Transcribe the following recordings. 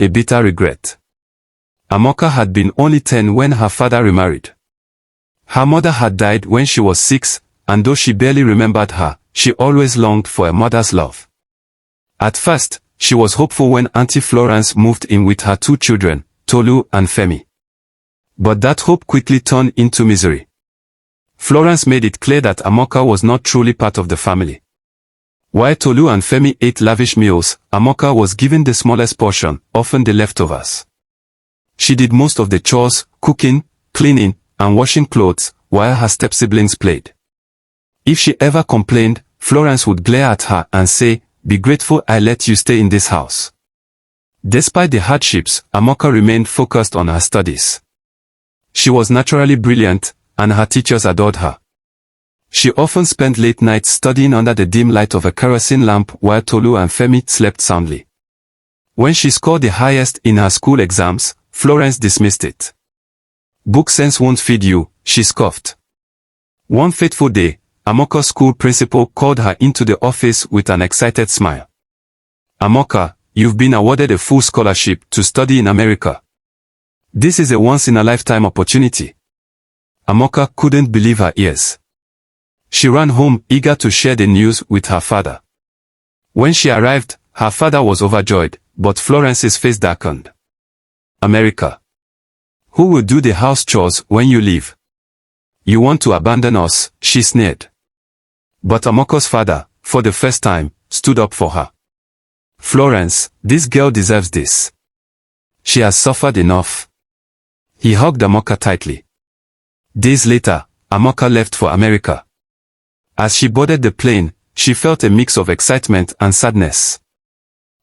a bitter regret. Amoka had been only 10 when her father remarried. Her mother had died when she was 6, and though she barely remembered her, she always longed for a mother's love. At first, she was hopeful when Auntie Florence moved in with her 2 children, Tolu and Femi. But that hope quickly turned into misery. Florence made it clear that Amoka was not truly part of the family. While Tolu and Femi ate lavish meals, Amoka was given the smallest portion, often the leftovers. She did most of the chores, cooking, cleaning, and washing clothes, while her step-siblings played. If she ever complained, Florence would glare at her and say, "Be grateful I let you stay in this house." Despite the hardships, Amoka remained focused on her studies. She was naturally brilliant, and her teachers adored her. She often spent late nights studying under the dim light of a kerosene lamp while Tolu and Femi slept soundly. When she scored the highest in her school exams, Florence dismissed it. "Book sense won't feed you," she scoffed. One fateful day, Amoka's school principal called her into the office with an excited smile. "Amoka, you've been awarded a full scholarship to study in America. This is a once-in-a-lifetime opportunity." Amoka couldn't believe her ears. She ran home, eager to share the news with her father. When she arrived, her father was overjoyed, but Florence's face darkened. "America. Who will do the house chores when you leave? You want to abandon us," she sneered. But Amoka's father, for the first time, stood up for her. "Florence, this girl deserves this. She has suffered enough." He hugged Amoka tightly. Days later, Amoka left for America. As she boarded the plane, she felt a mix of excitement and sadness.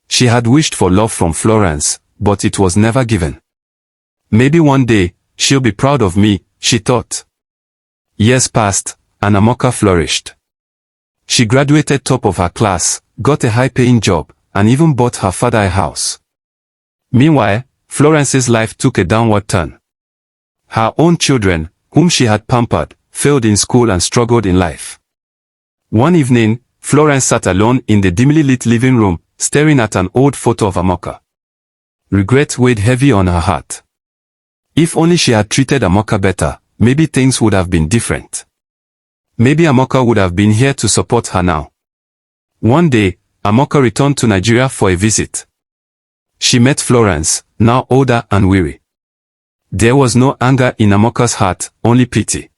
She had wished for love from Florence, but it was never given. "Maybe one day, she'll be proud of me," she thought. Years passed, and Amoka flourished. She graduated top of her class, got a high-paying job, and even bought her father a house. Meanwhile, Florence's life took a downward turn. Her own children, whom she had pampered, failed in school and struggled in life. One evening, Florence sat alone in the dimly lit living room, staring at an old photo of Amoka. Regret weighed heavy on her heart. If only she had treated Amoka better, maybe things would have been different. Maybe Amoka would have been here to support her now. One day, Amoka returned to Nigeria for a visit. She met Florence, now older and weary. There was no anger in Amoka's heart, only pity.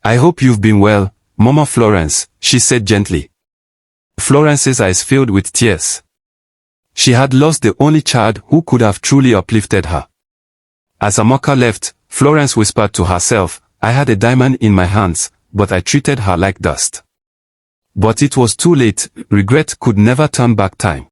"I hope you've been well, Mama Florence," she said gently. Florence's eyes filled with tears. She had lost the only child who could have truly uplifted her. As Amoka left, Florence whispered to herself, "I had a diamond in my hands, but I treated her like dust." But it was too late. Regret could never turn back time.